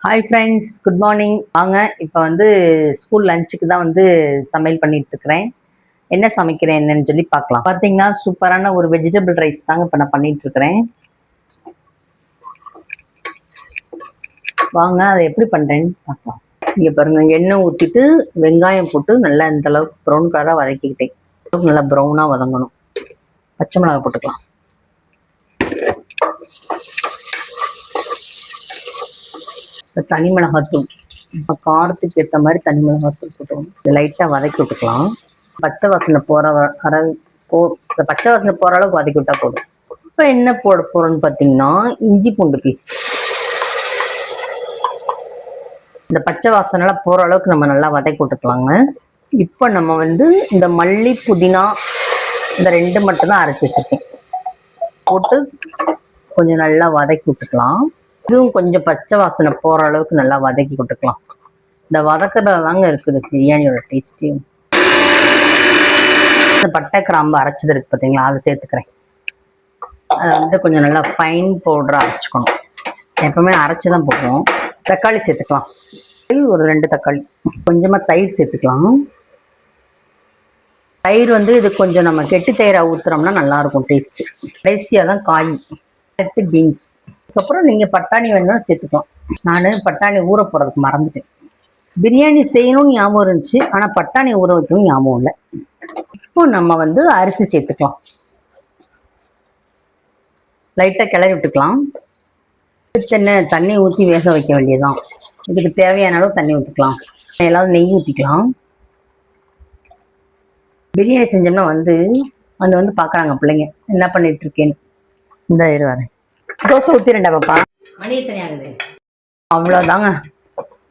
Hi friends, good morning. வாங்க இப்போ school லஞ்சுக்கு தான் சமையல் பண்ணிட்டு இருக்கிறேன். என்ன சமைக்கிறேன் என்னன்னு சொல்லி பார்க்கலாம். பார்த்தீங்கன்னா சூப்பரான ஒரு வெஜிடபிள் ரைஸ் தாங்க இப்போ நான் பண்ணிட்டு இருக்கிறேன். வாங்க அதை எப்படி பண்ணுறேன்னு பார்க்கலாம். இங்கே பாருங்க, எண்ணெய் ஊற்றிட்டு வெங்காயம் போட்டு நல்லா இந்த அளவுக்கு ப்ரௌன் கலராக வதக்கிக்கிட்டேன். நல்லா ப்ரௌனாக வதங்கணும். பச்சை மிளகாய் போட்டுக்கலாம். தனி மிளகாத்தூள் காரத்துக்கு ஏற்ற மாதிரி தனி மிளகாத்தூள் போட்டுக்கணும். லைட்டாக வதக்கி விட்டுக்கலாம். பச்சை வாசனை பச்சை வாசனை போகிற அளவுக்கு வதக்கி விட்டா போதும். இப்போ என்ன போட போகிறோன்னு பார்த்தீங்கன்னா இஞ்சி பூண்டு பீஸ். இந்த பச்சை வாசனைலாம் போகிற அளவுக்கு நம்ம நல்லா வதக்கி விட்டுக்கலாங்க. இப்போ நம்ம இந்த மல்லி புதினா இந்த ரெண்டு மட்டும் தான் அரைச்சி வச்சுருக்கேன். போட்டு கொஞ்சம் நல்லா வதக்கி விட்டுக்கலாம். இதுவும் கொஞ்சம் பச்சை வாசனை போகிற அளவுக்கு நல்லா வதக்கி விட்டுக்கலாம். இந்த வதக்கிறதாங்க இருக்குது பிரியாணியோட டேஸ்ட்டு. இந்த பட்டை கிராம்பு அரைச்சது இருக்குது பார்த்தீங்களா, அதை சேர்த்துக்கிறேன். அதை கொஞ்சம் நல்லா ஃபைன் பவுடராக அரைச்சிக்கணும். எப்பவுமே அரைச்சி தான் போடுவோம். தக்காளி சேர்த்துக்கலாம். ஒரு 2 தக்காளி. கொஞ்சமாக தயிர் சேர்த்துக்கலாம். தயிர் இது கொஞ்சம் நம்ம கெட்டி தயிராக ஊற்றுறோம்னா நல்லாயிருக்கும் டேஸ்ட்டு. கடைசியாக தான் காய், பீன்ஸ். அதுக்கப்புறம் நீங்கள் பட்டாணி வேணும்னா சேர்த்துக்கலாம். நான் பட்டாணி ஊற போடுறதுக்கு மறந்துட்டேன். பிரியாணி செய்யணும்னு ஞாபகம் இருந்துச்சு, ஆனால் பட்டாணி ஊற வைக்கணும் ஞாபகம் இல்லை. இப்போ நம்ம அரிசி சேர்த்துக்கலாம். லைட்டாக கிளறி விட்டுக்கலாம். தண்ணி ஊற்றி வேக வைக்க வேண்டியதுதான். இதுக்கு தேவையான அளவு தண்ணி ஊற்றிக்கலாம். எல்லாரும் நெய் ஊற்றிக்கலாம். பிரியாணி செஞ்சோம்னா பார்க்குறாங்க பிள்ளைங்க என்ன பண்ணிட்டு இருக்கேன்னு. இந்த வரேன். தோசை ஊற்றிரண்டா பாப்பா. மணி எத்தனை ஆகுது? அவ்வளோதாங்க.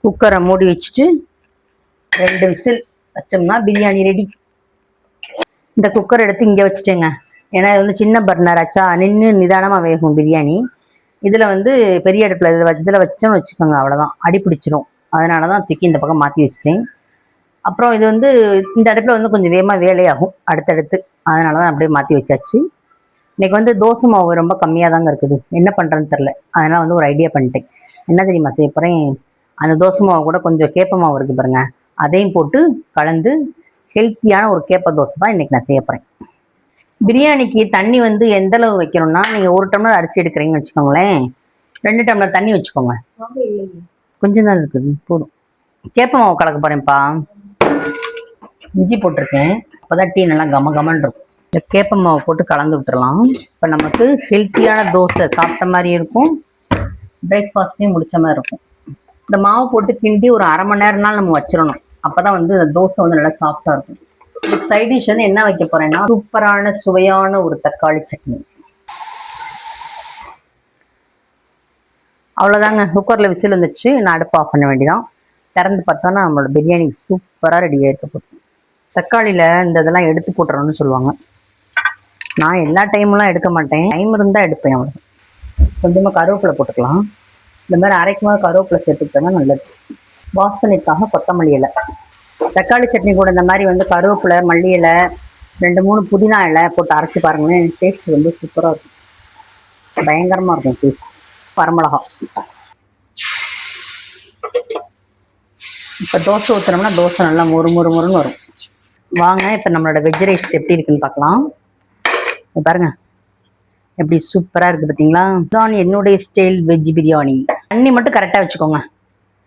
குக்கரை மூடி வச்சுட்டு 2 விசில் வச்சோம்னா பிரியாணி ரெடி. இந்த குக்கர் எடுத்து இங்கே வச்சுட்டேங்க. ஏன்னா இது சின்ன பர்னர் ஆச்சா, நின்று நிதானமாக வேகும் பிரியாணி. இதில் பெரிய அடுப்பில் இதில் வச்சோம்னு வச்சுக்கோங்க, அவ்வளோதான், அடி பிடிச்சிரும். அதனால தான் தூக்கி இந்த பக்கம் மாற்றி வச்சுட்டேன். அப்புறம் இது இந்த அடுப்பில் கொஞ்சம் வேகமாக வேலையாகும் அடுத்தடுத்து. அதனால தான் அப்படியே மாற்றி வச்சாச்சு. இன்னைக்கு தோசை மாவு ரொம்ப கம்மியாக தாங்க இருக்குது. என்ன பண்ணுறேன்னு தெரில. அதனால் ஒரு ஐடியா பண்ணிட்டேன். என்ன தெரியுமா செய்ய போகிறேன்? அந்த தோசை மாவு கூட கொஞ்சம் கேப்ப மாவு இருக்குது பாருங்க, அதையும் போட்டு கலந்து ஹெல்த்தியான ஒரு கேப்ப தோசை தான் இன்றைக்கி நான் செய்ய போகிறேன். பிரியாணிக்கு தண்ணி எந்த அளவு வைக்கணும்னா, நீங்கள் 1 டம்ளர் அரிசி எடுக்கிறீங்கன்னு வச்சுக்கோங்களேன், 2 டம்ளர் தண்ணி வச்சுக்கோங்க. கொஞ்சம் தான் இருக்குது, போதும். கேப்ப மாவு கலக்க போகிறேன்ப்பா. இஞ்சி போட்டிருக்கேன், அப்போ தான் டீ நல்லா கமன்னு இருக்கும். இந்த கேப்ப மாவு போட்டு கலந்து விட்டுறலாம். இப்போ நமக்கு ஹெல்த்தியான தோசை சாப்பிட்ட மாதிரி இருக்கும், பிரேக்ஃபாஸ்ட்டையும் முடிச்ச மாதிரி இருக்கும். இந்த மாவு போட்டு கிண்டி ஒரு 1/2 மணி நேரம்னாலும் நம்ம வச்சிடணும். அப்போ தான் இந்த தோசை நல்லா சாஃப்டாக இருக்கும். இதுக்கு சைட் டிஷ் என்ன வைக்க போகிறேன்னா, சூப்பரான சுவையான ஒரு தக்காளி சட்னி. அவ்வளோதாங்க. குக்கரில் விசில் வந்துச்சு, நான் அடுப்பு ஆஃப் பண்ண வேண்டியதான். திறந்து பார்த்தோன்னா நம்மளோட பிரியாணி சூப்பராக ரெடியாக இருக்க போகுது. தக்காளியில் இந்த இதெல்லாம் எடுத்து போட்டுறோன்னு சொல்லுவாங்க. நான் எல்லா டைம்லாம் எடுக்க மாட்டேன், டைம் இருந்தால் எடுப்பேன். அவ்வளோ. கொஞ்சமாக கருவேப்பிலை போட்டுக்கலாம். இந்த மாதிரி அரைக்கும்போது கருவேப்பிலை சேர்த்துக்கிட்டோன்னா நல்லது. வாசனைக்காக கொத்தமல்லி இலை. தக்காளி சட்னி கூட இந்த மாதிரி கருவேப்பிலை, மல்லி இலை, 2-3 புதினா இலை போட்டு அரைச்சி பாருங்களேன். டேஸ்ட் சூப்பராக இருக்கும், பயங்கரமாக இருக்கும் டேஸ்ட். வரமிளகா. இப்போ தோசை ஊற்றுனோம்னா தோசை நல்லா முறுமுறுன்னு வரும். வாங்க இப்போ நம்மளோட வெஜ் ரைஸ் எப்படி இருக்குன்னு பார்க்கலாம். பாருங்க எப்படி சூப்பராக இருக்குது பார்த்தீங்களா. இதுதான் என்னுடைய ஸ்டைல் வெஜ் பிரியாணி. தண்ணி மட்டும் கரெக்டாக வச்சுக்கோங்க.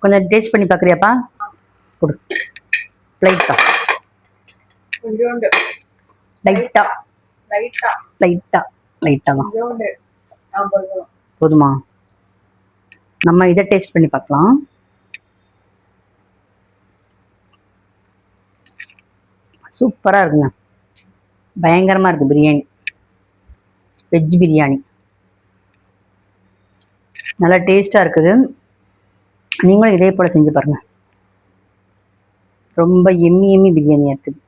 கொஞ்சம் டேஸ்ட் பண்ணி பார்க்குறியாப்பா? கொடு. லைட்டாக தான் போதுமா? நம்ம இதை டேஸ்ட் பண்ணி பார்க்கலாம். சூப்பராக இருக்குங்க, பயங்கரமாக இருக்குது பிரியாணி. வெஜ் பிரியாணி நல்லா டேஸ்ட்டாக இருக்குது. நீங்களும் இதே போல் செஞ்சு பாருங்கள். ரொம்ப எம்மி பிரியாணியாக இருக்குது.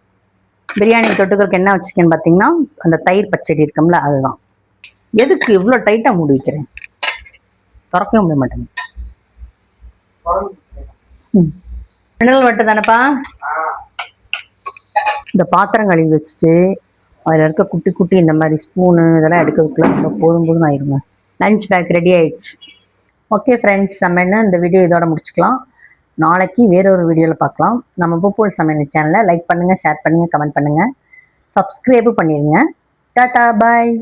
பிரியாணி தொட்டுக்கிறதுக்கு என்ன வச்சுருக்கேன்னு பார்த்தீங்கன்னா, அந்த தயிர் பச்சடி இருக்கும்ல, அதுதான். எதுக்கு இவ்வளோ டைட்டாக மூடி வைக்கிறேன்? திறக்கவே முடிய மாட்டேங்க. மினரல் வாட்டர் தானேப்பா. இந்த பாத்திரம் கழுவி வச்சுட்டு அதில் இருக்க குட்டி குட்டி இந்த மாதிரி ஸ்பூனு இதெல்லாம் எடுக்கிறதுக்குள்ள போதும் ஆயிடுங்க. லஞ்ச் பேக் ரெடி ஆயிடுச்சு. ஓகே ஃப்ரெண்ட்ஸ், நம்ம என்ன இந்த வீடியோ இதோட முடிச்சுக்கலாம். நாளைக்கு வேற ஒரு வீடியோவில் பார்க்கலாம். நம்ம பூப்போல் சமையல் சேனலை லைக் பண்ணுங்கள், ஷேர் பண்ணுங்கள், கமெண்ட் பண்ணுங்கள், சப்ஸ்கிரைபும் பண்ணிடுங்க. டாடா பாய்.